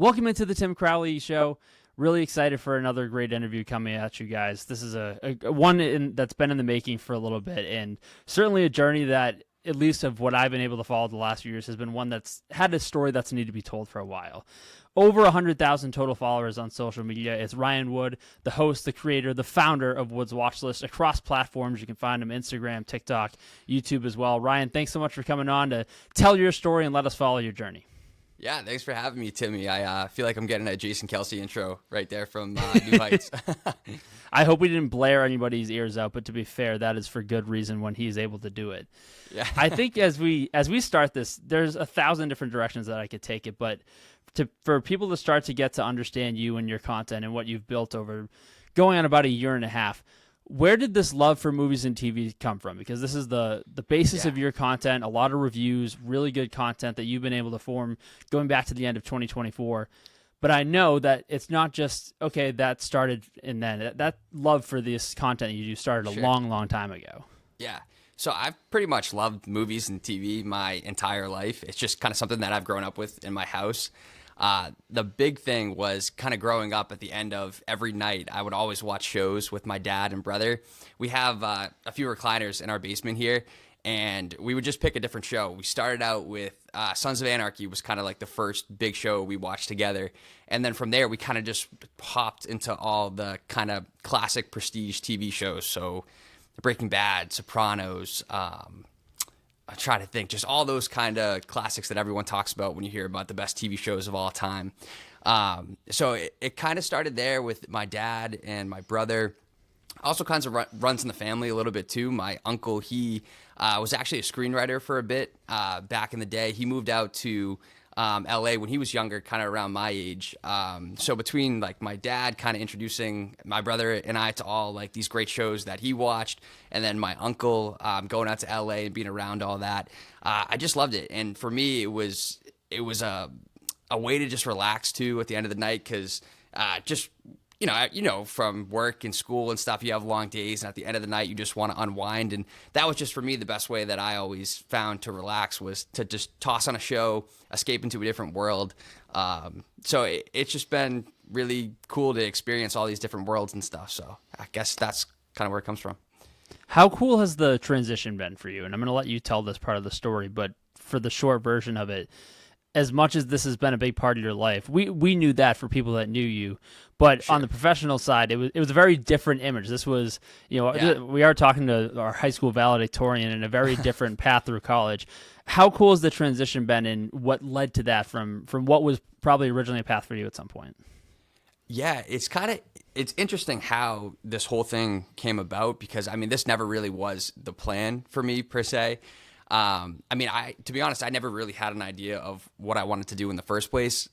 Welcome into the Tim Crowley Show. Really excited for another great interview coming at you guys. This is a one that's been in the making for a little bit, and certainly a journey that, at least of what I've been able to follow the last few years, has been one that's had a story that's needed to be told for a while. Over 100,000 total followers on social media. It's Ryan Wood, the host, the creator, the founder of Wood's Watchlist across platforms. You can find him Instagram, TikTok, YouTube as well. Ryan, thanks so much for coming on to tell your story and let us follow your journey. Yeah, thanks for having me, Timmy. I feel like I'm getting a Jason Kelsey intro right there from New Heights. I hope we didn't blare anybody's ears out, but to be fair, that is for good reason when he's able to do it. Yeah. I think as we start this, there's 1,000 different directions that I could take it, but for people to start to get to understand you and your content and what you've built over going on about a year and a half, where did this love for movies and TV come from? Because this is the basis of your content, a lot of reviews, really good content that you've been able to form going back to the end of 2024. But I know that it's not just, okay, that started and then. That love for this content you do started a long, long time ago. Yeah. So I've pretty much loved movies and TV my entire life. It's just kind of something that I've grown up with in my house. The big thing was kind of growing up at the end of every night, I would always watch shows with my dad and brother. We have a few recliners in our basement here, and we would just pick a different show. We started out with Sons of Anarchy was kind of like the first big show we watched together. And then from there, we kind of just hopped into all the kind of classic prestige TV shows. So Breaking Bad, Sopranos, I try to think, just all those kind of classics that everyone talks about when you hear about the best TV shows of all time. So it kind of started there with my dad and my brother. Also kinds of runs in the family a little bit too. My uncle, he was actually a screenwriter for a bit back in the day. He moved out to LA when he was younger, kind of around my age. So between like my dad kind of introducing my brother and I to all like these great shows that he watched, and then my uncle going out to LA and being around all that, I just loved it. And for me, it was a way to just relax too at the end of the night, because just from work and school and stuff, you have long days, and at the end of the night, you just want to unwind. And that was just, for me, the best way that I always found to relax, was to just toss on a show, escape into a different world. So it's just been really cool to experience all these different worlds and stuff. So I guess that's kind of where it comes from. How cool has the transition been for you? And I'm going to let you tell this part of the story, but for the short version of it, as much as this has been a big part of your life, we knew that for people that knew you, but on the professional side, it was a very different image. This was, we are talking to our high school valedictorian in a very different path through college. How cool has the transition been, and what led to that from what was probably originally a path for you at some point? Yeah, it's interesting how this whole thing came about, because I mean, this never really was the plan for me per se. To be honest, I never really had an idea of what I wanted to do in the first place.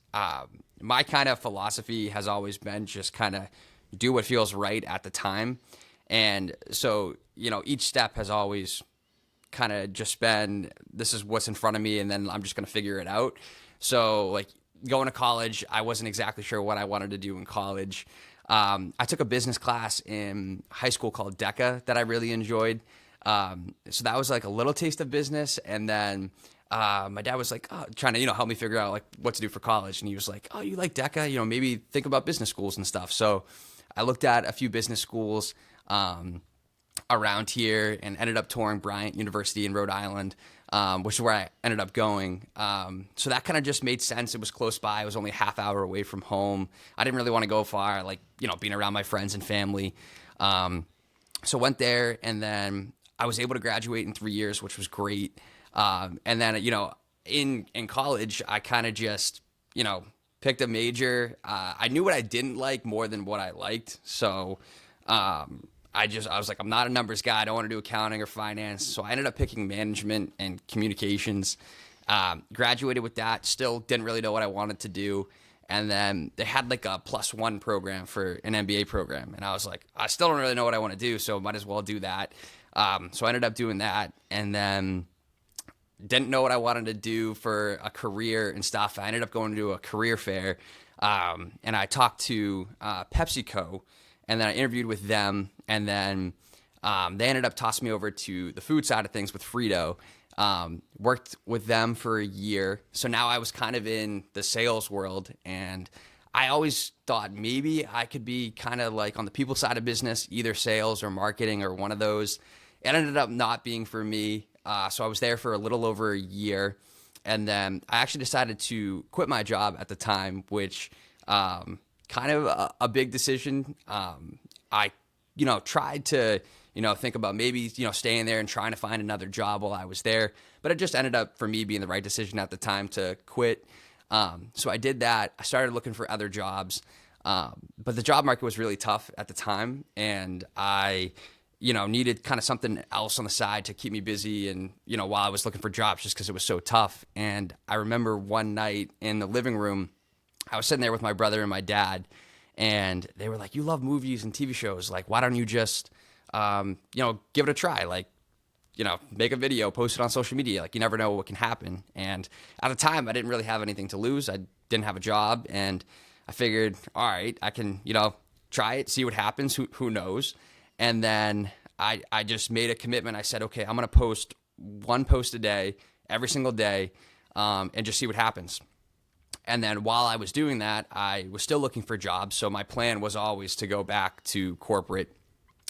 My kind of philosophy has always been just kind of do what feels right at the time. And so, each step has always kind of just been, this is what's in front of me, and then I'm just going to figure it out. So like going to college, I wasn't exactly sure what I wanted to do in college. I took a business class in high school called DECA that I really enjoyed. So that was like a little taste of business. And then my dad was like, trying to, help me figure out like what to do for college. And he was like, oh, you like DECA, maybe think about business schools and stuff. So I looked at a few business schools around here and ended up touring Bryant University in Rhode Island, which is where I ended up going. So that kind of just made sense. It was close by. It was only a half hour away from home. I didn't really want to go far, like, being around my friends and family. So went there, and then I was able to graduate in 3 years, which was great. And then, in college, I kind of just, picked a major. I knew what I didn't like more than what I liked. So I was like, I'm not a numbers guy. I don't want to do accounting or finance. So I ended up picking management and communications. Graduated with that. Still didn't really know what I wanted to do. And then they had like a +1 program for an MBA program. And I was like, I still don't really know what I want to do, so might as well do that. So I ended up doing that, and then didn't know what I wanted to do for a career and stuff. I ended up going to a career fair, and I talked to PepsiCo, and then I interviewed with them, and then they ended up tossing me over to the food side of things with Frito. Worked with them for a year. So now I was kind of in the sales world, and I always thought maybe I could be kind of like on the people side of business, either sales or marketing or one of those. It ended up not being for me. So I was there for a little over a year. And then I actually decided to quit my job at the time, which kind of a big decision. I, tried to, think about maybe, staying there and trying to find another job while I was there. But it just ended up for me being the right decision at the time to quit. So I did that. I started looking for other jobs. But the job market was really tough at the time. And I, needed kind of something else on the side to keep me busy and, while I was looking for jobs just because it was so tough. And I remember one night in the living room, I was sitting there with my brother and my dad, and they were like, "You love movies and TV shows. Like, why don't you just, give it a try? Like, make a video, post it on social media. Like, you never know what can happen." And at the time, I didn't really have anything to lose. I didn't have a job, and I figured, all right, I can, try it, see what happens. Who knows? And then I just made a commitment. I said, okay, I'm going to post one post a day, every single day, and just see what happens. And then while I was doing that, I was still looking for jobs. So my plan was always to go back to corporate,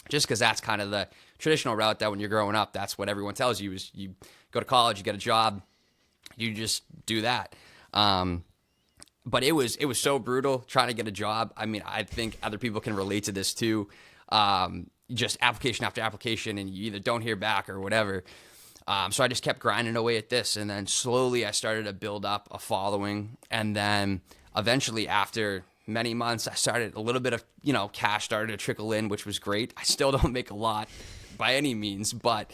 just because that's kind of the traditional route that when you're growing up, that's what everyone tells you is you go to college, you get a job, you just do that. But it was so brutal trying to get a job. I mean, I think other people can relate to this too. Just application after application, and you either don't hear back or whatever. So I just kept grinding away at this, and then slowly I started to build up a following, and then eventually after many months, I started a little bit of, cash started to trickle in, which was great. I still don't make a lot by any means, but,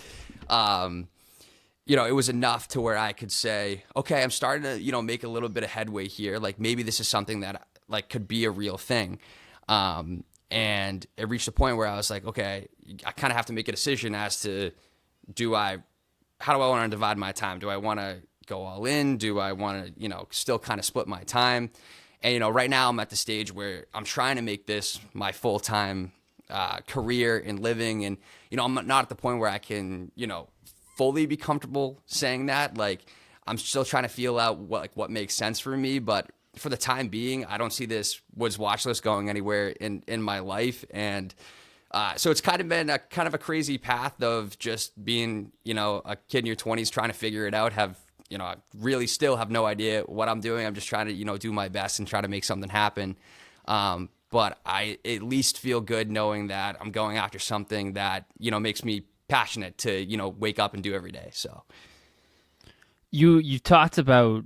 it was enough to where I could say, okay, I'm starting to, make a little bit of headway here. Like maybe this is something that like could be a real thing. And it reached a point where I was like, okay, I kind of have to make a decision as to how do I want to divide my time? Do I want to go all in? Do I want to, still kind of split my time? And, right now I'm at the stage where I'm trying to make this my full-time career and living. And, I'm not at the point where I can, fully be comfortable saying that. Like, I'm still trying to feel out what makes sense for me. But for the time being, I don't see this Woods Watchlist going anywhere in my life. And so it's kind of been a crazy path of just being, a kid in your 20s trying to figure it out, I really still have no idea what I'm doing. I'm just trying to, do my best and try to make something happen. But I at least feel good knowing that I'm going after something that, makes me passionate to, wake up and do every day. So you talked about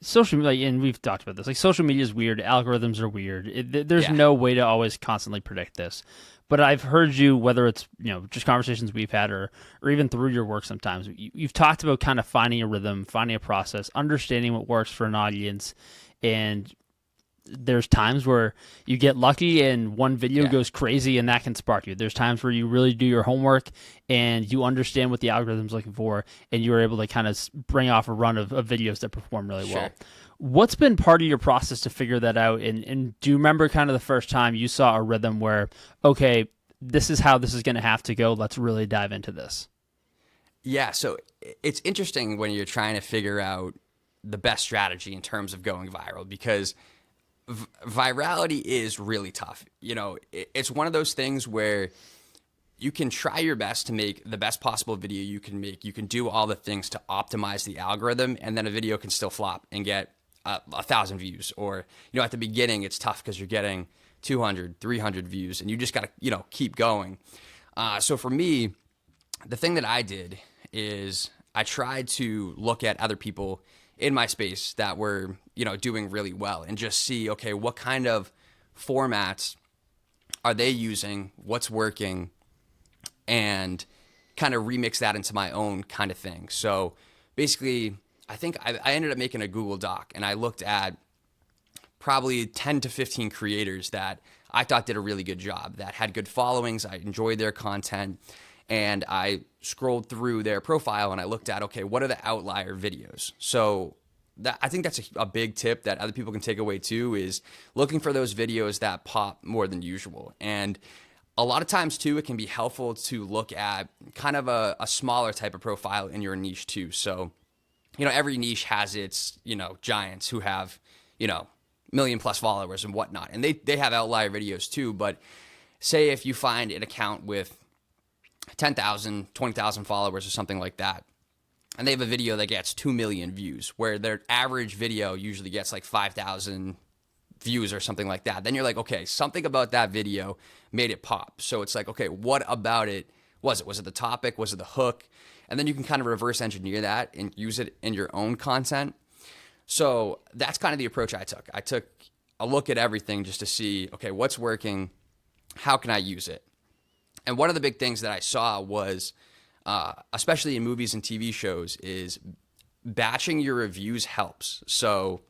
social media, and we've talked about this. Like, social media is weird. Algorithms are weird. There's no way to always constantly predict this. But I've heard you, whether it's just conversations we've had or even through your work sometimes, you've talked about kind of finding a rhythm, finding a process, understanding what works for an audience. And there's times where you get lucky and one video goes crazy and that can spark you. There's times where you really do your homework and you understand what the algorithm's looking for, and you're able to kind of bring off a run of videos that perform really well. What's been part of your process to figure that out? And do you remember kind of the first time you saw a rhythm where, okay, this is how this is going to have to go. Let's really dive into this. Yeah. So it's interesting when you're trying to figure out the best strategy in terms of going viral, because virality is really tough. It's one of those things where you can try your best to make the best possible video you can make. You can do all the things to optimize the algorithm, and then a video can still flop and get 1,000 views. Or, at the beginning, it's tough because you're getting 200, 300 views, and you just got to, keep going. So for me, the thing that I did is I tried to look at other people in my space that were, doing really well, and just see, okay, what kind of formats are they using, what's working, and kind of remix that into my own kind of thing. So basically, I think I ended up making a Google Doc, and I looked at probably 10 to 15 creators that I thought did a really good job, that had good followings. I enjoyed their content, and I scrolled through their profile and I looked at, okay, what are the outlier videos? So I think that's a big tip that other people can take away too, is looking for those videos that pop more than usual. And a lot of times too, it can be helpful to look at kind of a smaller type of profile in your niche too. So, every niche has its, giants who have, million plus followers and whatnot. And they have outlier videos too. But say if you find an account with 10,000, 20,000 followers or something like that, and they have a video that gets 2 million views, where their average video usually gets like 5,000 views or something like that, then you're like, okay, something about that video made it pop. So it's like, okay, what about it was it? Was it the topic? Was it the hook? And then you can kind of reverse engineer that and use it in your own content. So that's kind of the approach I took. I took a look at everything just to see, okay, what's working? How can I use it? And one of the big things that I saw was, especially in movies and TV shows, is batching your reviews helps. So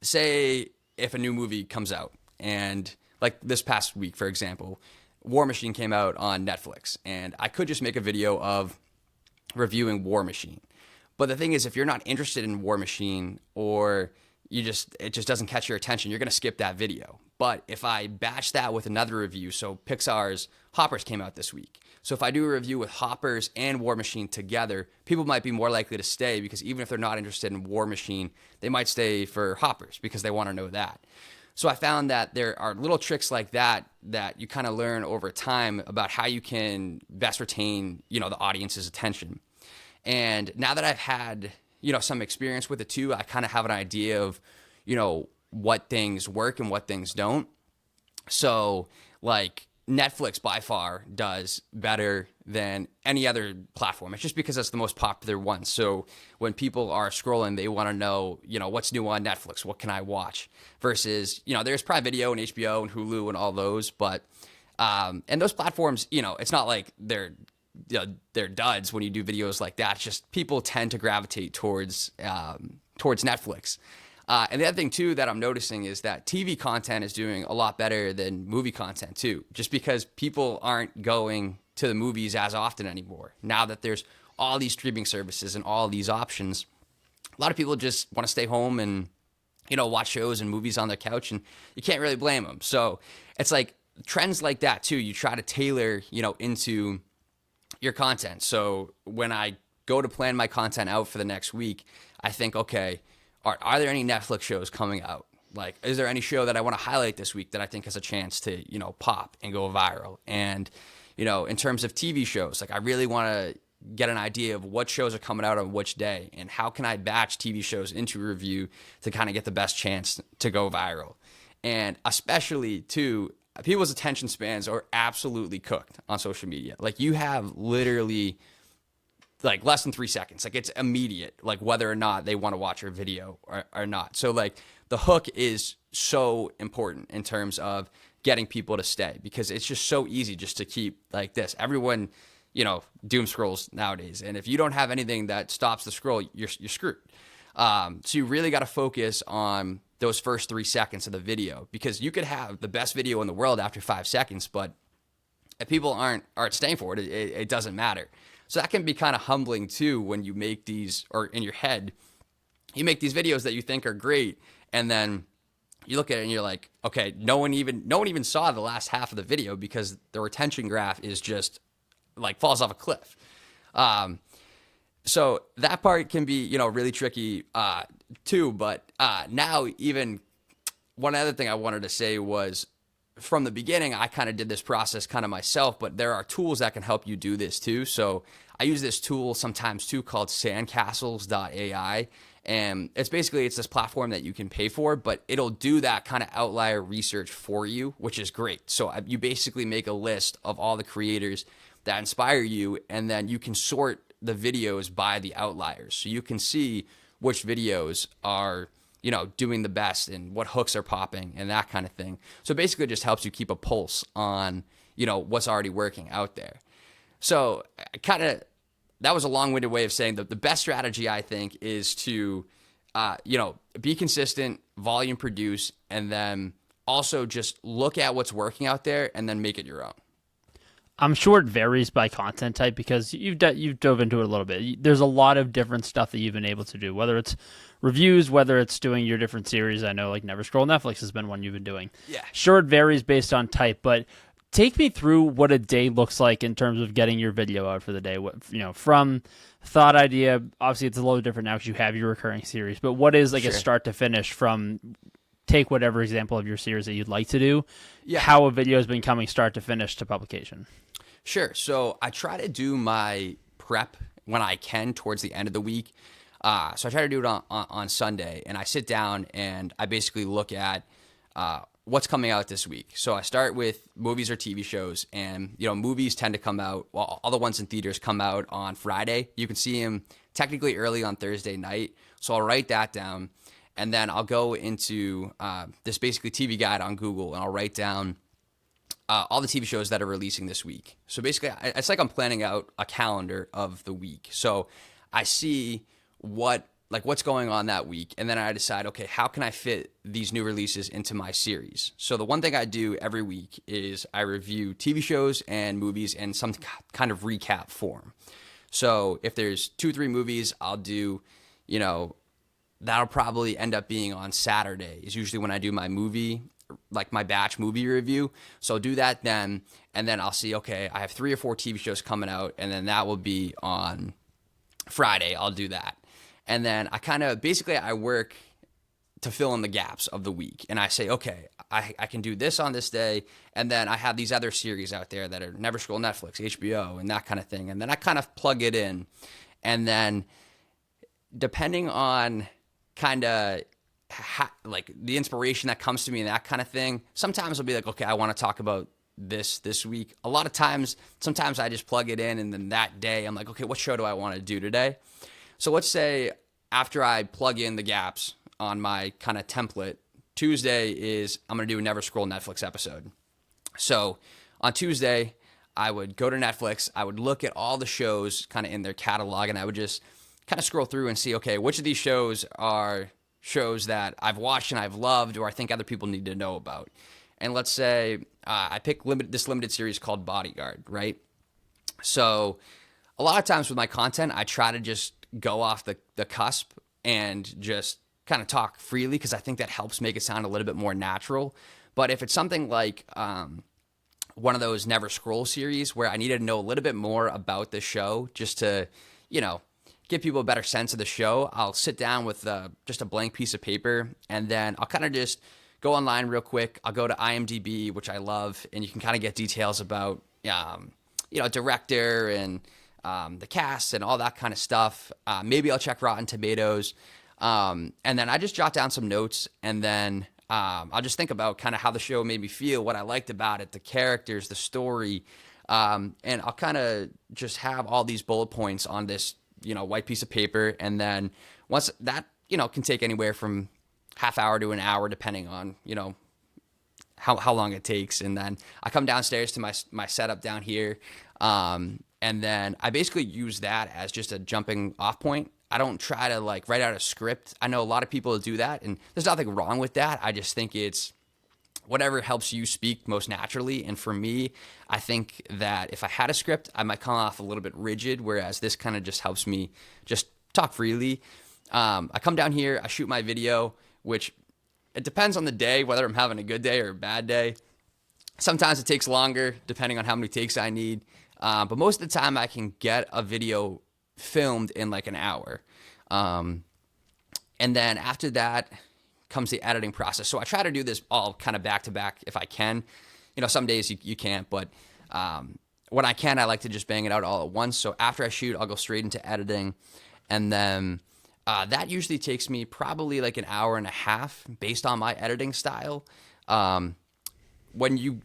say if a new movie comes out, and like this past week, for example, War Machine came out on Netflix, and I could just make a video of reviewing War Machine. But the thing is, if you're not interested in War Machine, or it just doesn't catch your attention, you're going to skip that video. But if I batch that with another review, so Pixar's Hoppers came out this week. So if I do a review with Hoppers and War Machine together, people might be more likely to stay, because even if they're not interested in War Machine, they might stay for Hoppers because they want to know that. So I found that there are little tricks like that that you kind of learn over time about how you can best retain, the audience's attention. And now that I've had, some experience with it too, I kind of have an idea of, what things work and what things don't. So like Netflix by far does better than any other platform. It's just because it's the most popular one. So when people are scrolling, they want to know, what's new on Netflix? What can I watch? Versus, there's Prime Video and HBO and Hulu and all those. But, and those platforms, it's not like they're duds when you do videos like that. It's just people tend to gravitate towards Netflix. And the other thing too that I'm noticing is that TV content is doing a lot better than movie content too, just because people aren't going to the movies as often anymore. Now that there's all these streaming services and all these options, a lot of people just want to stay home and, watch shows and movies on their couch, and you can't really blame them. So it's like trends like that too, you try to tailor, into your content. So when I go to plan my content out for the next week, I think, okay, are there any Netflix shows coming out? Like, is there any show that I want to highlight this week that I think has a chance to, pop and go viral? And, in terms of TV shows, like I really want to get an idea of what shows are coming out on which day, and how can I batch TV shows into review to kind of get the best chance to go viral. And especially too, people's attention spans are absolutely cooked on social media. Like you have literally like less than 3 seconds. Like it's immediate, like whether or not they want to watch your video or not. So like the hook is so important in terms of getting people to stay, because it's just so easy just to keep like this. Everyone, doom scrolls nowadays. And if you don't have anything that stops the scroll, you're screwed. So you really got to focus on those first 3 seconds of the video, because you could have the best video in the world after 5 seconds, but if people aren't staying for it, it doesn't matter. So that can be kind of humbling too when you make these, or in your head, you make these videos that you think are great, and then you look at it and you're like, okay, no one even saw the last half of the video because the retention graph is just like falls off a cliff. So that part can be, really tricky too. But now even one other thing I wanted to say was, from the beginning, I kind of did this process kind of myself, but there are tools that can help you do this too. So I use this tool sometimes too called sandcastles.ai. And it's this platform that you can pay for, but it'll do that kind of outlier research for you, which is great. So you basically make a list of all the creators that inspire you, and then you can sort the videos by the outliers. So you can see which videos are doing the best and what hooks are popping and that kind of thing. So basically it just helps you keep a pulse on, what's already working out there. So that was a long-winded way of saying that the best strategy, I think, is to, be consistent, volume produce, and then also just look at what's working out there and then make it your own. I'm sure it varies by content type, because you've dove into it a little bit. There's a lot of different stuff that you've been able to do, whether it's reviews, whether it's doing your different series. I know like Never Scroll Netflix has been one you've been doing. Yeah. Sure, it varies based on type, but take me through what a day looks like in terms of getting your video out for the day. What, from thought idea, obviously it's a little different now because you have your recurring series, but what is like a Sure. start to finish from take whatever example of your series that you'd like to do, Yeah. how a video has been coming start to finish to publication? Sure. So I try to do my prep when I can towards the end of the week. So I try to do it on Sunday, and I sit down and I basically look at what's coming out this week. So I start with movies or TV shows, and movies tend to come out. Well, all the ones in theaters come out on Friday. You can see them technically early on Thursday night. So I'll write that down, and then I'll go into this basically TV guide on Google, and I'll write down all the TV shows that are releasing this week. So basically, it's like I'm planning out a calendar of the week. So I see what's going on that week, and then I decide, okay, how can I fit these new releases into my series? So the one thing I do every week is I review TV shows and movies in some kind of recap form. So if there's 2-3 movies, I'll do, that'll probably end up being on Saturday is usually when I do my movie, like my batch movie review. So I'll do that then, and then I'll see, okay, I have 3 or 4 TV shows coming out, and then that will be on Friday. I'll do that. And then I work to fill in the gaps of the week. And I say, okay, I can do this on this day. And then I have these other series out there that are Never Scroll, Netflix, HBO, and that kind of thing. And then I kind of plug it in. And then depending on like the inspiration that comes to me and that kind of thing, sometimes I'll be like, okay, I want to talk about this week. A lot of times, sometimes I just plug it in, and then that day I'm like, okay, what show do I want to do today? So let's say after I plug in the gaps on my kind of template, Tuesday is I'm going to do a Never Scroll Netflix episode. So on Tuesday, I would go to Netflix, I would look at all the shows kind of in their catalog, and I would just kind of scroll through and see, okay, which of these shows are shows that I've watched and I've loved or I think other people need to know about. And let's say I pick this limited series called Bodyguard, right? So a lot of times with my content, I try to just go off the cusp and just kind of talk freely because I think that helps make it sound a little bit more natural. But if it's something like one of those Never Scroll series where I needed to know a little bit more about the show just to, give people a better sense of the show, I'll sit down with just a blank piece of paper, and then I'll kind of just go online real quick. I'll go to IMDb, which I love, and you can kind of get details about, director and the cast and all that kind of stuff. Maybe I'll check Rotten Tomatoes. And then I just jot down some notes, and then I'll just think about kind of how the show made me feel, what I liked about it, the characters, the story. And I'll kind of just have all these bullet points on this, white piece of paper. And then once that, can take anywhere from half hour to an hour, depending on, how long it takes. And then I come downstairs to my setup down here. And then I basically use that as just a jumping off point. I don't try to write out a script. I know a lot of people do that, and there's nothing wrong with that. I just think it's whatever helps you speak most naturally. And for me, I think that if I had a script, I might come off a little bit rigid, whereas this kind of just helps me just talk freely. I come down here, I shoot my video, which it depends on the day, whether I'm having a good day or a bad day. Sometimes it takes longer, depending on how many takes I need. But most of the time, I can get a video filmed in an hour. And then after that comes the editing process. So I try to do this all kind of back to back if I can. Some days you can't, but when I can, I like to just bang it out all at once. So after I shoot, I'll go straight into editing. And then that usually takes me probably an hour and a half based on my editing style. When you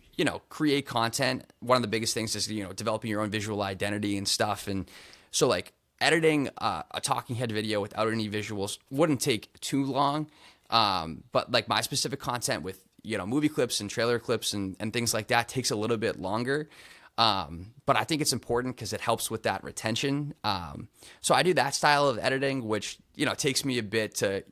create content, one of the biggest things is, developing your own visual identity and stuff. And so editing a talking head video without any visuals wouldn't take too long. But my specific content with, movie clips and trailer clips and things like that takes a little bit longer. But I think it's important because it helps with that retention. So I do that style of editing, which, takes me a bit to,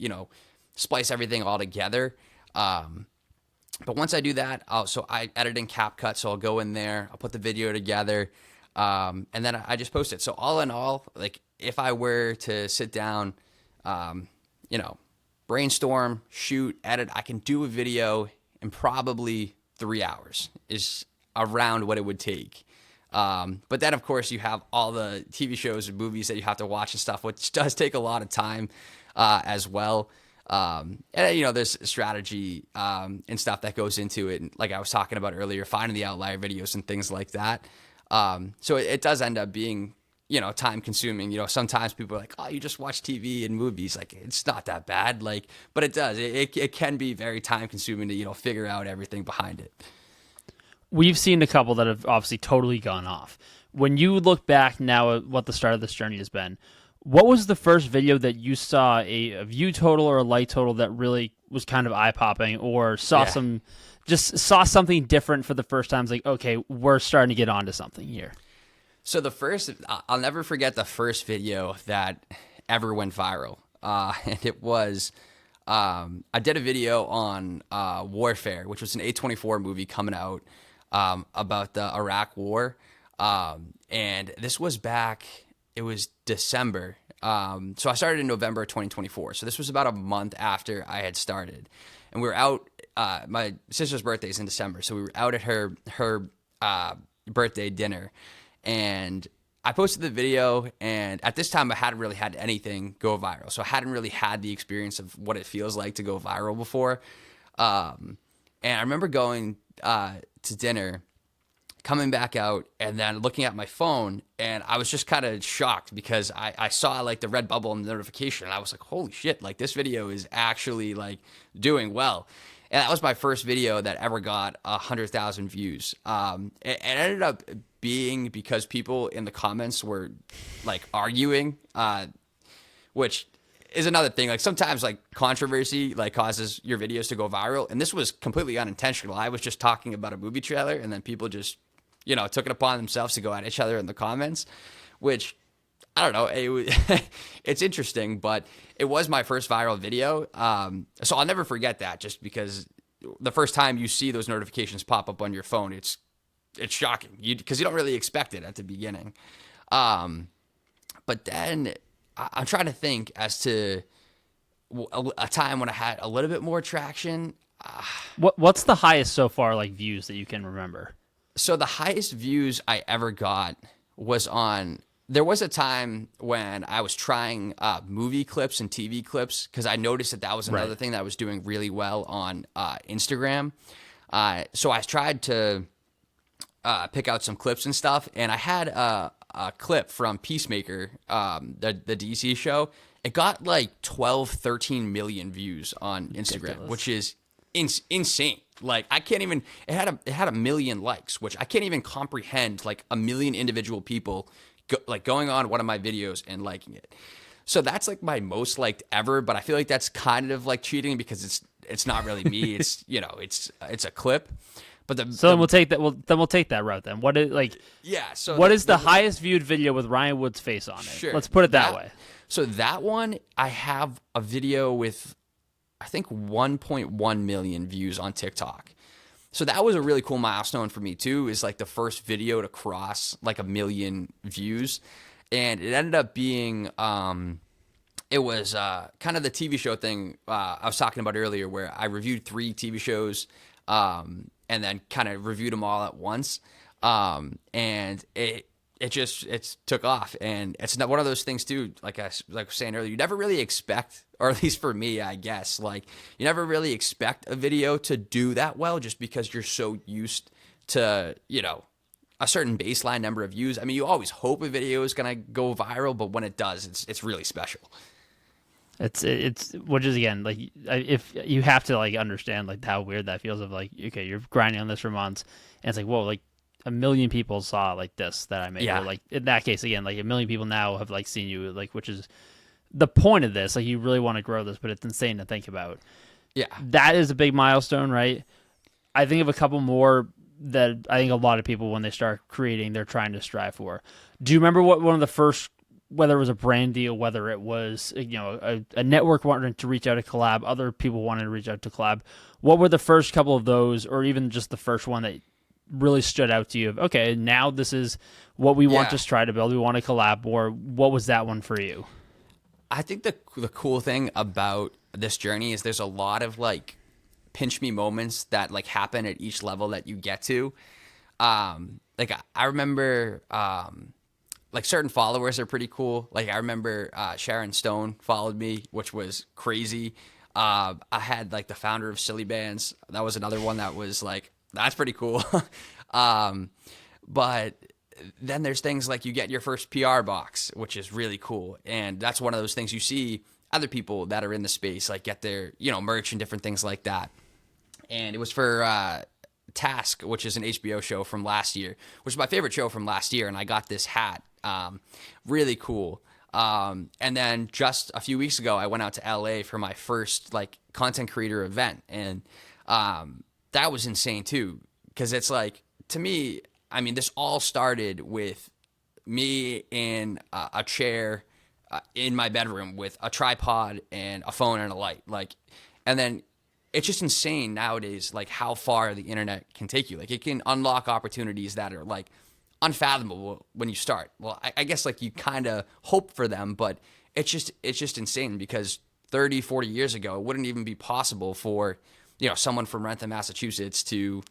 splice everything all together. But once I do that, I edit in CapCut, so I'll go in there, I'll put the video together, and then I just post it. So all in all, if I were to sit down, brainstorm, shoot, edit, I can do a video in probably 3 hours is around what it would take. But then, of course, you have all the TV shows and movies that you have to watch and stuff, which does take a lot of time as well. And, there's strategy and stuff that goes into it. And like I was talking about earlier, finding the outlier videos and things like that. So it does end up being, time consuming. Sometimes people are like, oh, you just watch TV and movies. Like, it's not that bad. Like, but it does. It can be very time consuming to, figure out everything behind it. We've seen a couple that have obviously totally gone off. When you look back now at what the start of this journey has been, what was the first video that you saw a view total or a like total that really was kind of eye-popping, or saw something different for the first time? It's like, okay, we're starting to get onto something here. So I'll never forget the first video that ever went viral. And it was, I did a video on Warfare, which was an A24 movie coming out about the Iraq War. And this was it was December. So I started in November 2024. So this was about a month after I had started. And we were out, my sister's birthday is in December. So we were out at her birthday dinner. And I posted the video, and at this time I hadn't really had anything go viral. So I hadn't really had the experience of what it feels like to go viral before. And I remember going to dinner, coming back out, and then looking at my phone, and I was just kind of shocked because I saw like the red bubble in the notification, and I was like, holy shit, like this video is actually like doing well. And that was my first video that ever got 100,000 views. It ended up being because people in the comments were like arguing, which is another thing. Like sometimes like controversy like causes your videos to go viral, and this was completely unintentional. I was just talking about a movie trailer, and then people just took it upon themselves to go at each other in the comments, which I don't know. It's interesting, but it was my first viral video. So I'll never forget that, just because the first time you see those notifications pop up on your phone, it's shocking because you don't really expect it at the beginning. But then I'm trying to think as to a time when I had a little bit more traction. What's the highest so far, like views that you can remember? So the highest views I ever got was on. There was a time when I was trying movie clips and TV clips, because I noticed that was another thing that was doing really well on Instagram. So I tried to pick out some clips and stuff, and I had a clip from Peacemaker, the DC show. It got like 12, 13 million views on Instagram, ridiculous, which is insane. Like I can't even. It had a million likes, which I can't even comprehend. Like a million individual people going on one of my videos and liking it. So that's like my most liked ever, but I feel like that's kind of like cheating because it's not really me. It's it's a clip. But then we'll take that. We'll take that route then. What is So what is the highest viewed video with Ryan Wood's face on it? Sure, let's put it that way. So that one, I have a video with I think 1.1 million views on TikTok. So that was a really cool milestone for me too, is like the first video to cross like 1 million views. And it ended up being, it was kind of the TV show thing I was talking about earlier, where I reviewed 3 TV shows and then kind of reviewed them all at once. And it took off, and it's not one of those things too. Like I was saying earlier, you never really expect, or at least for me, I guess, like you never really expect a video to do that well, just because you're so used to a certain baseline number of views. I mean, you always hope a video is gonna go viral, but when it does, it's really special. It's which is again like if you have to like understand like how weird that feels of like, okay, you're grinding on this for months, and it's like, whoa, like 1 million people saw like this that I made. Yeah. Or like in that case, again, like 1 million people now have like seen you, like, which is the point of this. Like you really want to grow this, but it's insane to think about. Yeah. That is a big milestone, right? I think of a couple more that I think a lot of people, when they start creating, they're trying to strive for. Do you remember what one of the first, whether it was a brand deal, whether it was, a network wanting to reach out to collab, other people wanting to reach out to collab, what were the first couple of those, or even just the first one that really stood out to you of, okay, now this is what we want to try to build, we want to collab more? What was that one for you? I think the cool thing about this journey is there's a lot of like pinch me moments that like happen at each level that you get to. Like I remember, like certain followers are pretty cool. Like I remember Sharon Stone followed me, which was crazy. I had like the founder of Silly Bands. That was another one that was like, that's pretty cool. But then there's things like you get your first PR box, which is really cool. And that's one of those things you see other people that are in the space, like get their, merch and different things like that. And it was for Task, which is an HBO show from last year, which is my favorite show from last year. And I got this hat. Really cool. And then just a few weeks ago, I went out to LA for my first like content creator event. And that was insane too. Cause it's like, to me, I mean, this all started with me in a chair in my bedroom with a tripod and a phone and a light. Like, and then it's just insane nowadays, like how far the internet can take you. Like it can unlock opportunities that are like unfathomable when you start. Well, I guess like you kind of hope for them, but it's just insane because 30, 40 years ago, it wouldn't even be possible for, someone from Rentham, Massachusetts to,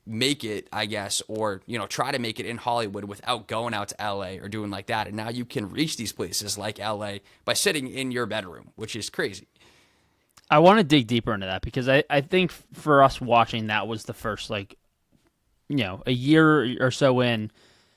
make it, I guess, or, try to make it in Hollywood without going out to LA or doing like that. And now you can reach these places like LA by sitting in your bedroom, which is crazy. I want to dig deeper into that because I think for us watching, that was the first, like, a year or so in,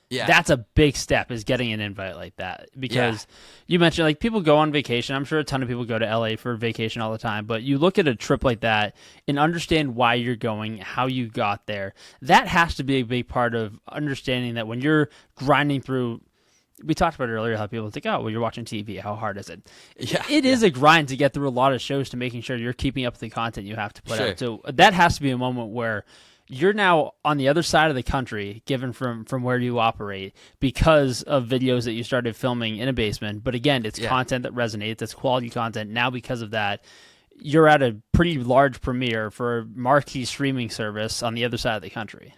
that's a big step, is getting an invite like that. Because you mentioned, like, people go on vacation. I'm sure a ton of people go to LA for vacation all the time. But you look at a trip like that and understand why you're going, how you got there. That has to be a big part of understanding that when you're grinding through. We talked about it earlier, how people think, oh, well, you're watching TV. How hard is it? Yeah, it is a grind to get through a lot of shows to making sure you're keeping up with the content you have to put out. So that has to be a moment where you're now on the other side of the country, given from where you operate, because of videos that you started filming in a basement. But again, it's content that resonates. It's quality content. Now, because of that, you're at a pretty large premiere for a marquee streaming service on the other side of the country.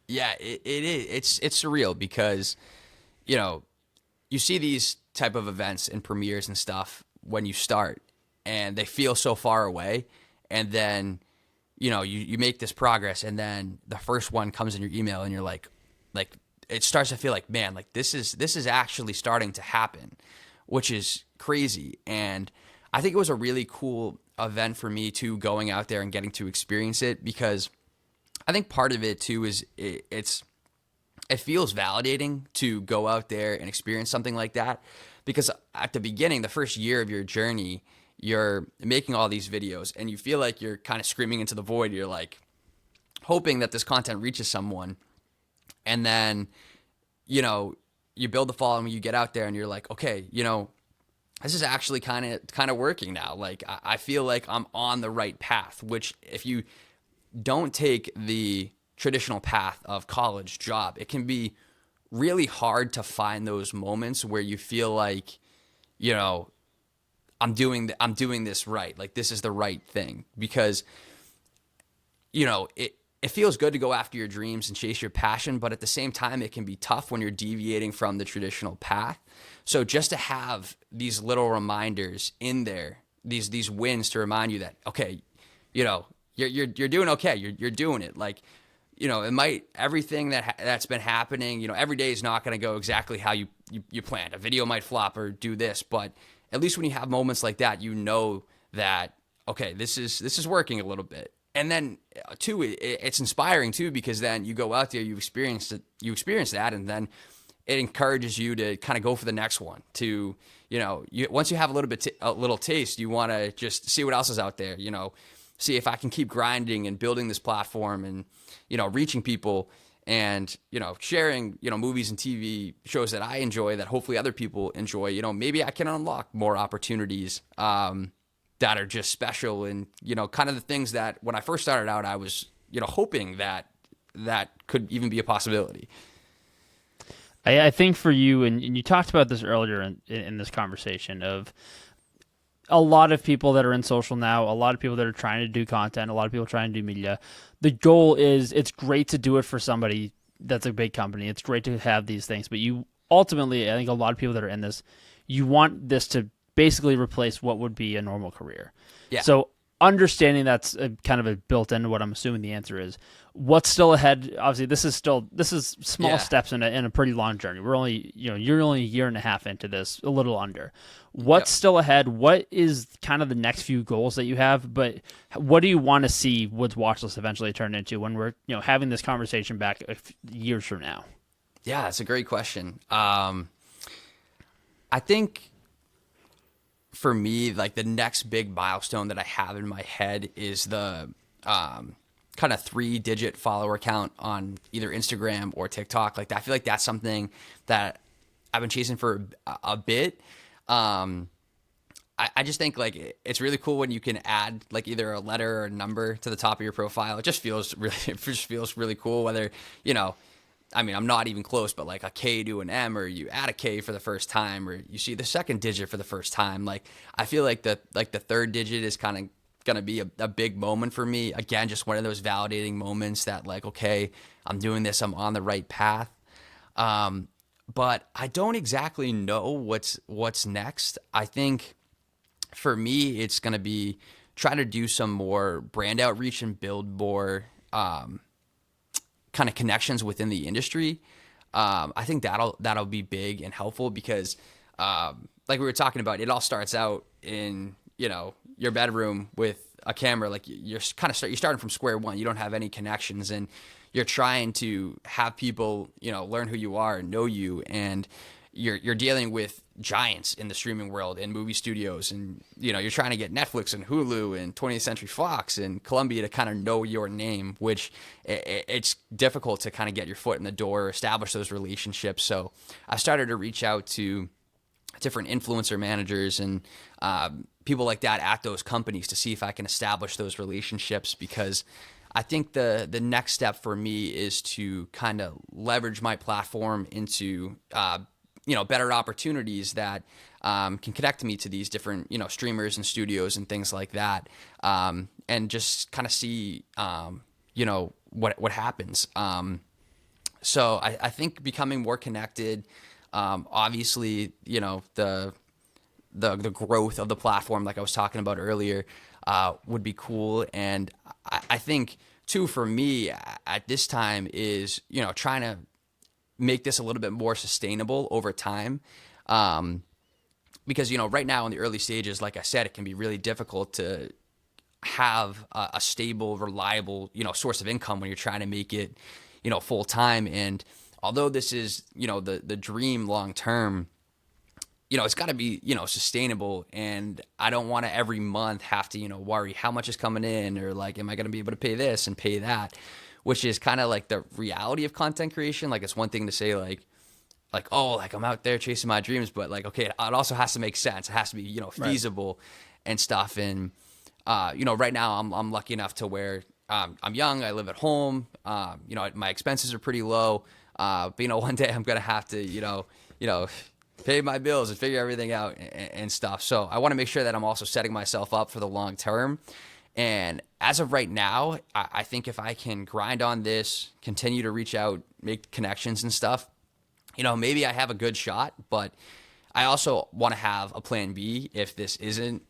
Yeah, it is. It's surreal because you see these type of events and premieres and stuff when you start, and they feel so far away, and then you make this progress, and then the first one comes in your email, and you're like it starts to feel like, man, like this is actually starting to happen, which is crazy. And I think it was a really cool event for me too, going out there and getting to experience it, because I think part of it too is it feels validating to go out there and experience something like that, because at the beginning, the first year of your journey, you're making all these videos and you feel like you're kind of screaming into the void. You're like hoping that this content reaches someone. And then, you build the following, you get out there and you're like, okay, this is actually kind of working now. Like, I feel like I'm on the right path, which if you don't take the traditional path of college, job, it can be really hard to find those moments where you feel like, I'm doing this right. Like, this is the right thing, because, it feels good to go after your dreams and chase your passion, but at the same time, it can be tough when you're deviating from the traditional path. So just to have these little reminders in there, these wins to remind you that, okay, you're doing okay. You're doing it. Like, it might, everything that's been happening, every day is not going to go exactly how you planned. A video might flop or do this, but at least when you have moments like that, that, okay, this is working a little bit. And then too, it's inspiring too, because then you go out there, you experience that, and then it encourages you to kind of go for the next one. To once you have a little taste, you want to just see what else is out there. See if I can keep grinding and building this platform and reaching people and sharing movies and TV shows that I enjoy, that hopefully other people enjoy. Maybe I can unlock more opportunities that are just special, and kind of the things that when I first started out, I was hoping that could even be a possibility. I think for you, and you talked about this earlier in this conversation, of a lot of people that are in social now, a lot of people that are trying to do content, a lot of people trying to do media. The goal is, it's great to do it for somebody that's a big company. It's great to have these things, but you ultimately, I think a lot of people that are in this, you want this to basically replace what would be a normal career. Yeah. So understanding that's kind of a built into what I'm assuming the answer is. What's still ahead? Obviously, this is small steps in a pretty long journey. We're only you're only a year and a half into this, a little under. What's still ahead? What is kind of the next few goals that you have? But what do you want to see Woods Watchlist eventually turn into when we're having this conversation back years from now? Yeah, that's a great question. I think for me, like the next big milestone that I have in my head is the kind of 3-digit follower count on either Instagram or TikTok. Like I feel like that's something that I've been chasing for a bit. I just think like it's really cool when you can add like either a letter or a number to the top of your profile. It just feels really cool. Whether I mean, I'm not even close, but like a K to an M, or you add a K for the first time, or you see the second digit for the first time. Like I feel like the third digit is kind of gonna be a big moment for me. Again, just one of those validating moments that like, okay, I'm doing this, I'm on the right path. But I don't exactly know what's next. I think for me, it's gonna be trying to do some more brand outreach and build more kind of connections within the industry. I think that'll be big and helpful because, like we were talking about, it all starts out in your bedroom with a camera. Like you're starting from square one. You don't have any connections, and you're trying to have people learn who you are and know you, and you're dealing with giants in the streaming world and movie studios, and you're trying to get Netflix and Hulu and 20th Century Fox and Columbia to kind of know your name, which it's difficult to kind of get your foot in the door, establish those relationships. So I started to reach out to different influencer managers and people like that at those companies to see if I can establish those relationships, because I think the next step for me is to kind of leverage my platform into better opportunities that can connect me to these different streamers and studios and things like that, and just kind of see what happens. So I think becoming more connected, obviously the growth of the platform, like I was talking about earlier, would be cool. And I think too, for me at this time is trying to make this a little bit more sustainable over time. Because, right now in the early stages, like I said, it can be really difficult to have a stable, reliable, source of income when you're trying to make it, full time. And although this is, the dream long term, it's got to be, sustainable. And I don't want to every month have to, worry how much is coming in, or like, am I going to be able to pay this and pay that? Which is kind of like the reality of content creation. Like it's one thing to say like, oh, like I'm out there chasing my dreams, but like, okay, it also has to make sense. It has to be, feasible and stuff. And, right now I'm lucky enough to where, I'm young, I live at home. My expenses are pretty low. But one day I'm going to have to, pay my bills and figure everything out and stuff. So I want to make sure that I'm also setting myself up for the long term. And as of right now, I think if I can grind on this, continue to reach out, make connections and stuff, maybe I have a good shot. But I also want to have a plan B if this isn't,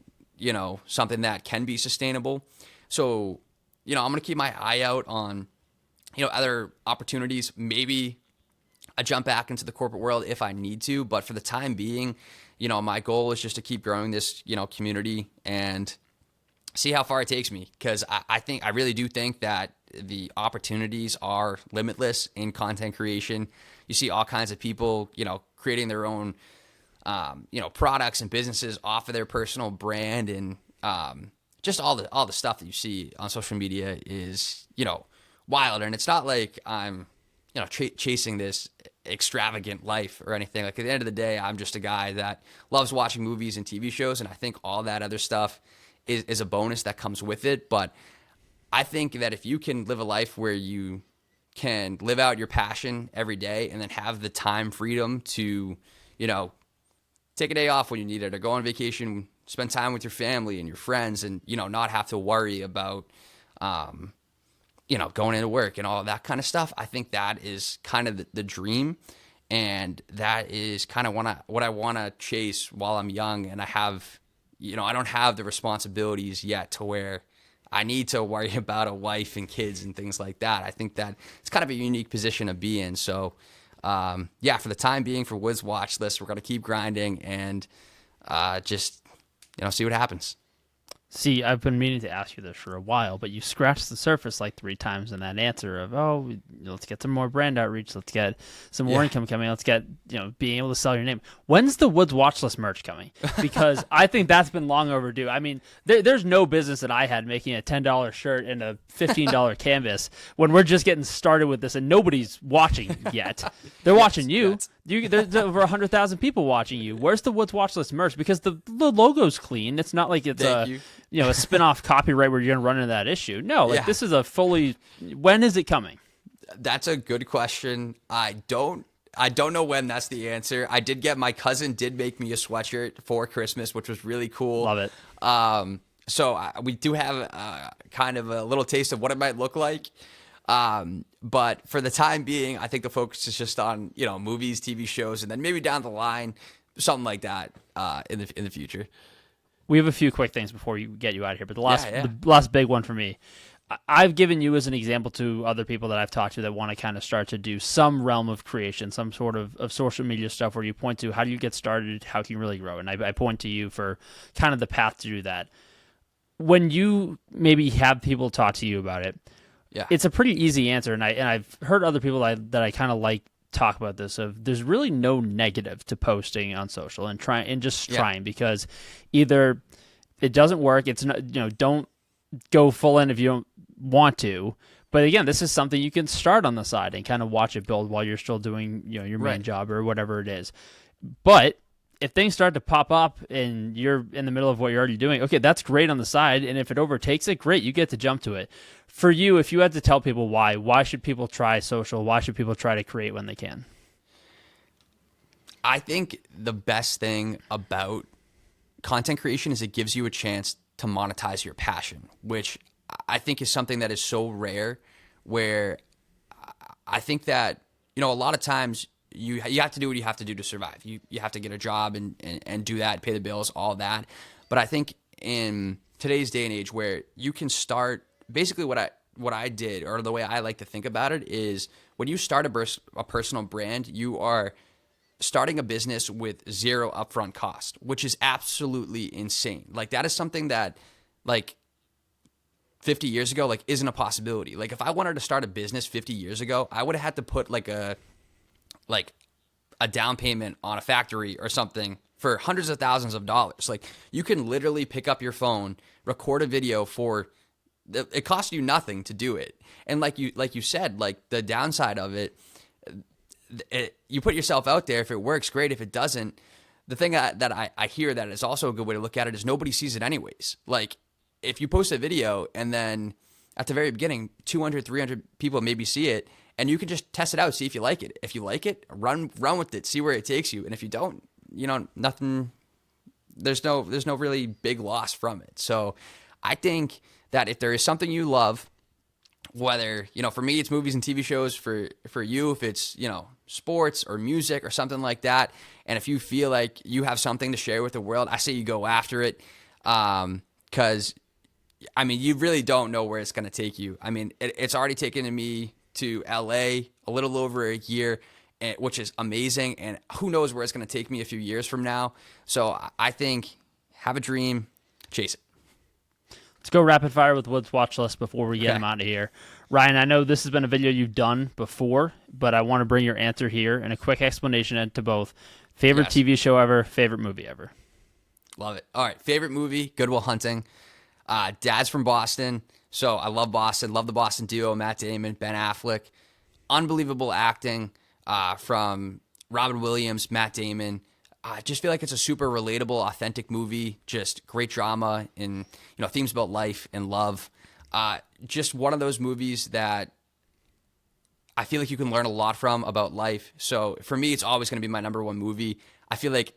something that can be sustainable. So, I'm going to keep my eye out on, other opportunities. Maybe I jump back into the corporate world if I need to. But for the time being, my goal is just to keep growing this, community and see how far it takes me, because I really do think that the opportunities are limitless in content creation. You see all kinds of people, creating their own, products and businesses off of their personal brand, and just all the stuff that you see on social media is, wild. And it's not like I'm, chasing this extravagant life or anything. Like at the end of the day, I'm just a guy that loves watching movies and TV shows, and I think all that other stuff is a bonus that comes with it. But I think that if you can live a life where you can live out your passion every day and then have the time freedom to, take a day off when you need it, or go on vacation, spend time with your family and your friends, and, not have to worry about, going into work and all that kind of stuff. I think that is kind of the dream. And that is kind of what I want to chase while I'm young and I have, I don't have the responsibilities yet to where I need to worry about a wife and kids and things like that. I think that it's kind of a unique position to be in. So, yeah, for the time being, for Woods Watchlist, we're going to keep grinding and just, see what happens. See, I've been meaning to ask you this for a while, but you scratched the surface like 3 times in that answer of, let's get some more brand outreach, let's get some more income coming, let's get, being able to sell your name. When's the Woods Watchlist merch coming? Because I think that's been long overdue. I mean, there's no business that I had making a $10 shirt and a $15 canvas when we're just getting started with this and nobody's watching yet. They're watching you. There's over 100,000 people watching you. Where's the Woods Watchlist merch? Because the logo's clean. It's not like it's a spin-off copyright where you're going to run into that issue. No, this is a fully. When is it coming? That's a good question. I don't know when. That's the answer. My cousin did make me a sweatshirt for Christmas, which was really cool. Love it. So we do have kind of a little taste of what it might look like. But for the time being, I think the focus is just on, movies, TV shows, and then maybe down the line, something like that, in the future. We have a few quick things before you get you out of here, but the last big one for me, I've given you as an example to other people that I've talked to that want to kind of start to do some realm of creation, some sort of social media stuff where you point to how do you get started, how can you really grow? And I point to you for kind of the path to do that. When you maybe have people talk to you about it, it's a pretty easy answer, and I've heard other people that I kind of like talk about this. Of there's really no negative to posting on social and trying because either it doesn't work. It's not don't go full in if you don't want to. But again, this is something you can start on the side and kind of watch it build while you're still doing your main job or whatever it is. But if things start to pop up and you're in the middle of what you're already doing, okay, that's great on the side. And if it overtakes it, great, you get to jump to it. For you, if you had to tell people why should people try social? Why should people try to create when they can? I think the best thing about content creation is it gives you a chance to monetize your passion, which I think is something that is so rare, where I think that, a lot of times you have to do what you have to do to survive. You have to get a job and do that, pay the bills, all that. But I think in today's day and age where you can start, basically what I did, or the way I like to think about it, is when you start a personal brand, you are starting a business with zero upfront cost, which is absolutely insane. Like, that is something that, 50 years ago, isn't a possibility. Like, if I wanted to start a business 50 years ago, I would have had to put a down payment on a factory or something for hundreds of thousands of dollars. Like, you can literally pick up your phone, record a video it costs you nothing to do it. And like you said, the downside of it, you put yourself out there. If it works, great. If it doesn't, the thing that I hear that is also a good way to look at it is nobody sees it anyways. Like, if you post a video and then at the very beginning, 200, 300 people maybe see it, and you can just test it out, see if you like it. If you like it, run with it, see where it takes you. And if you don't, nothing, there's no really big loss from it. So I think that if there is something you love, whether, for me, it's movies and TV shows, for you, if it's, sports or music or something like that, and if you feel like you have something to share with the world, I say you go after it. 'Cause you really don't know where it's going to take you. It's already taken me to LA a little over a year, which is amazing. And who knows where it's going to take me a few years from now. So I think have a dream, chase it. Let's go rapid fire with Woods Watchlist before we get him out of here. Ryan, I know this has been a video you've done before, but I want to bring your answer here and a quick explanation to both. Favorite TV show ever, favorite movie ever. Love it. All right. Favorite movie, Good Will Hunting. Dad's from Boston, so I love Boston. Love the Boston duo, Matt Damon, Ben Affleck. Unbelievable acting from Robin Williams, Matt Damon. I just feel like it's a super relatable, authentic movie. Just great drama and themes about life and love. Just one of those movies that I feel like you can learn a lot from about life. So for me, it's always going to be my number one movie. I feel like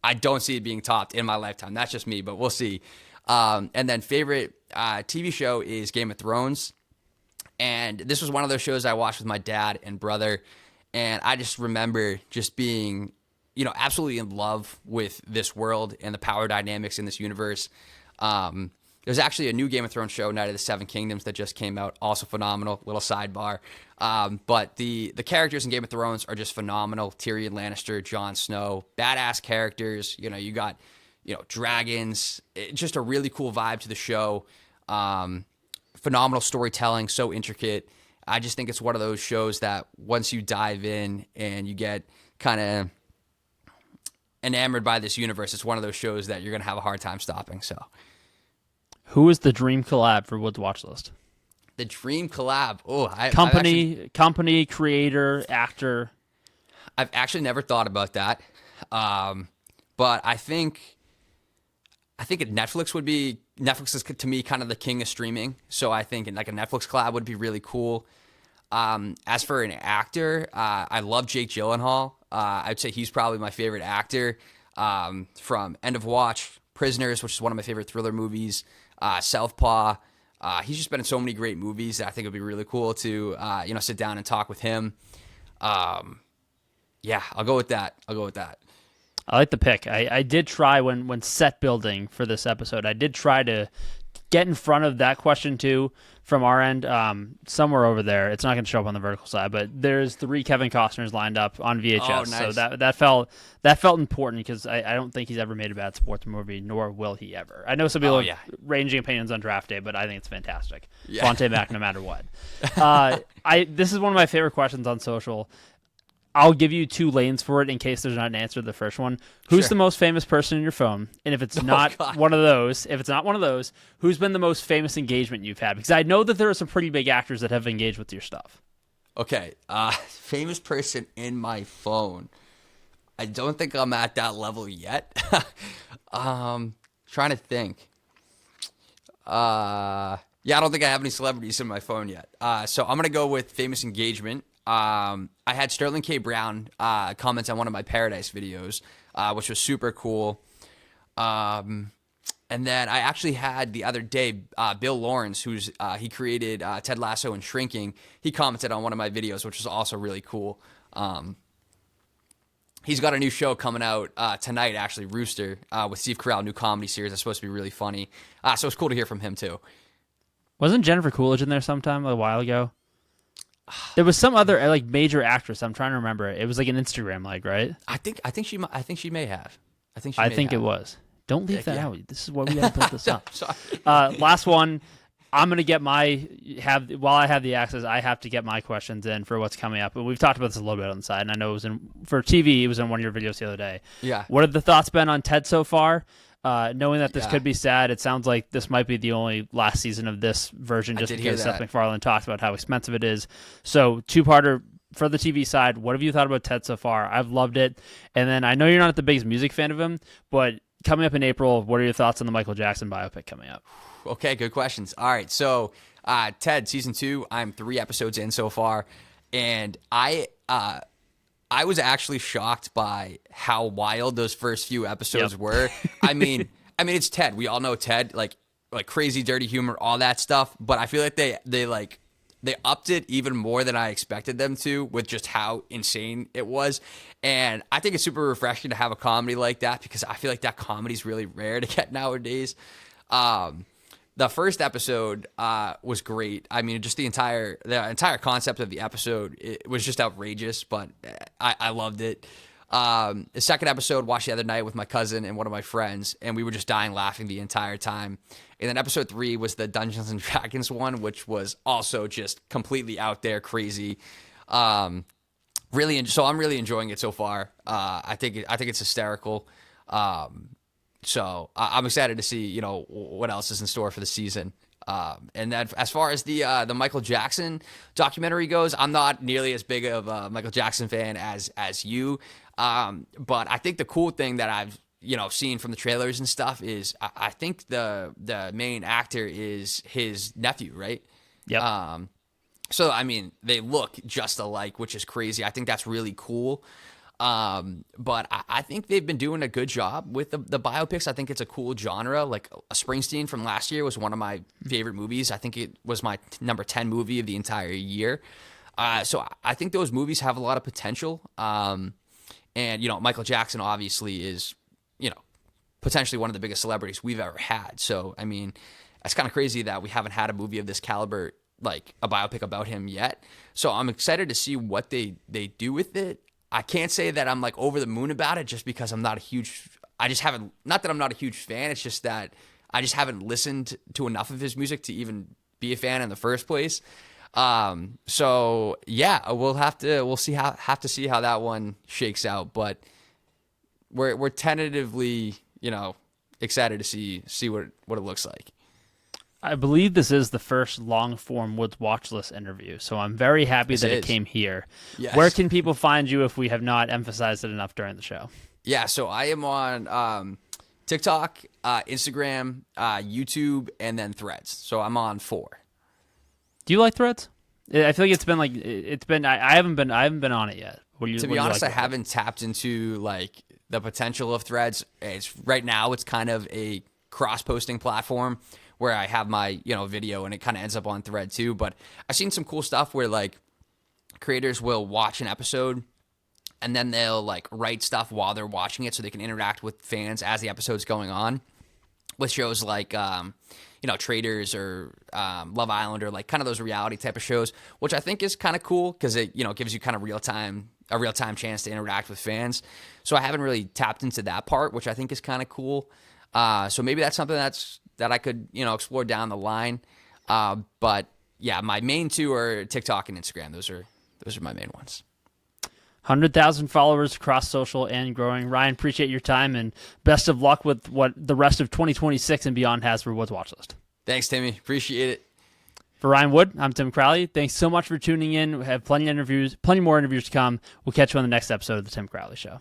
I don't see it being topped in my lifetime. That's just me, but we'll see. And then favorite TV show is Game of Thrones. And this was one of those shows I watched with my dad and brother. And I just remember just being absolutely in love with this world and the power dynamics in this universe. There's actually a new Game of Thrones show, Night of the Seven Kingdoms, that just came out. Also phenomenal. Little sidebar. But the characters in Game of Thrones are just phenomenal. Tyrion Lannister, Jon Snow, badass characters. You got, dragons. Just a really cool vibe to the show. Phenomenal storytelling, so intricate. I just think it's one of those shows that once you dive in and you get kind of enamored by this universe, it's one of those shows that you're going to have a hard time stopping. So, who is the dream collab for Woods Watchlist? The dream collab. Oh, company, creator, actor. I've actually never thought about that. But I think Netflix is to me kind of the king of streaming. So I think like a Netflix collab would be really cool. As for an actor, I love Jake Gyllenhaal. I'd say he's probably my favorite actor from End of Watch, Prisoners, which is one of my favorite thriller movies, Southpaw. He's just been in so many great movies that I think it would be really cool to sit down and talk with him. Yeah, I'll go with that. I like the pick. I did try when set building for this episode. I did try to get in front of that question too from our end. Somewhere over there, it's not going to show up on the vertical side, but there's 3 Kevin Costners lined up on VHS. Oh, nice. So that felt important because I don't think he's ever made a bad sports movie, nor will he ever. I know some people have ranging opinions on Draft Day, but I think it's fantastic. Yeah. Vontae Mack, no matter what. This is one of my favorite questions on social. I'll give you 2 lanes for it in case there's not an answer to the first one. Who's the most famous person in your phone? And if it's not one of those, who's been the most famous engagement you've had? Because I know that there are some pretty big actors that have engaged with your stuff. Okay. Famous person in my phone. I don't think I'm at that level yet. Trying to think. I don't think I have any celebrities in my phone yet. So I'm going to go with famous engagement. I had Sterling K. Brown comment on one of my Paradise videos, which was super cool. And then I actually had the other day Bill Lawrence, he created Ted Lasso and Shrinking. He commented on one of my videos, which was also really cool. He's got a new show coming out tonight, actually, Rooster, with Steve Carell, new comedy series that's supposed to be really funny. So it's cool to hear from him too. Wasn't Jennifer Coolidge in there sometime a while ago? There was some other major actress. I'm trying to remember it. It was like an Instagram right? I think she may have. I think it was. Don't leave that out. This is why we got to put this up. Last one. I'm gonna get while I have the access, I have to get my questions in for what's coming up. And we've talked about this a little bit on the side, and I know it was for TV. It was in one of your videos the other day. Yeah. What have the thoughts been on Ted so far? Knowing that this could be sad, it sounds like this might be the only last season of this version just because Seth MacFarlane talks about how expensive it is. So 2-parter for the TV side, what have you thought about Ted so far? I've loved it. And then I know you're not the biggest music fan of him, but coming up in April, what are your thoughts on the Michael Jackson biopic coming up? Okay, good questions. All right, so Ted, season 2, I'm 3 episodes in so far, and I was actually shocked by how wild those first few episodes were. I mean, it's Ted. We all know Ted, like crazy, dirty humor, all that stuff. But I feel like they upped it even more than I expected them to with just how insane it was. And I think it's super refreshing to have a comedy like that because I feel like that comedy is really rare to get nowadays. The first episode was great. I mean, just the entire concept of the episode, it was just outrageous, but I loved it. The second episode, watched the other night with my cousin and one of my friends, and we were just dying laughing the entire time. And then episode 3 was the Dungeons and Dragons one, which was also just completely out there, crazy. So I'm really enjoying it so far. I think it's hysterical. So I'm excited to see, what else is in store for the season. And then as far as the Michael Jackson documentary goes, I'm not nearly as big of a Michael Jackson fan as you. But I think the cool thing that I've, seen from the trailers and stuff is I think the main actor is his nephew, right? Yeah. So, I mean, they look just alike, which is crazy. I think that's really cool. But I think they've been doing a good job with the biopics. I think it's a cool genre. Like a Springsteen from last year was one of my favorite movies. I think it was my number 10 movie of the entire year. So I think those movies have a lot of potential. And, Michael Jackson obviously is, potentially one of the biggest celebrities we've ever had. So, I mean, it's kind of crazy that we haven't had a movie of this caliber, like a biopic about him yet. So I'm excited to see what they do with it. I can't say that I'm like over the moon about it just because not that I'm not a huge fan. It's just that I just haven't listened to enough of his music to even be a fan in the first place. So yeah, have to see how that one shakes out, but we're tentatively, excited to see what it looks like. I believe this is the first long-form Woods Watchlist interview, so I'm very happy that it came here. Yes. Where can people find you if we have not emphasized it enough during the show? Yeah, so I am on TikTok, Instagram, YouTube, and then Threads. So I'm on 4. Do you like Threads? I feel like I haven't been on it yet. To be honest, I haven't tapped into like the potential of Threads. Right now it's kind of a cross-posting platform where I have my, video and it kind of ends up on Thread too. But I've seen some cool stuff where like creators will watch an episode and then they'll like write stuff while they're watching it so they can interact with fans as the episode's going on. With shows like, Traders or Love Island or like kind of those reality type of shows, which I think is kind of cool because it, gives you kind of a real time chance to interact with fans. So I haven't really tapped into that part, which I think is kind of cool. So maybe that's something that I could, explore down the line. But yeah, my main 2 are TikTok and Instagram. Those are my main ones. 100,000 followers across social and growing. Ryan, appreciate your time and best of luck with what the rest of 2026 and beyond has for Woods Watchlist. Thanks, Timmy. Appreciate it. For Ryan Wood, I'm Tim Crowley. Thanks so much for tuning in. We have plenty more interviews to come. We'll catch you on the next episode of The Tim Crowley Show.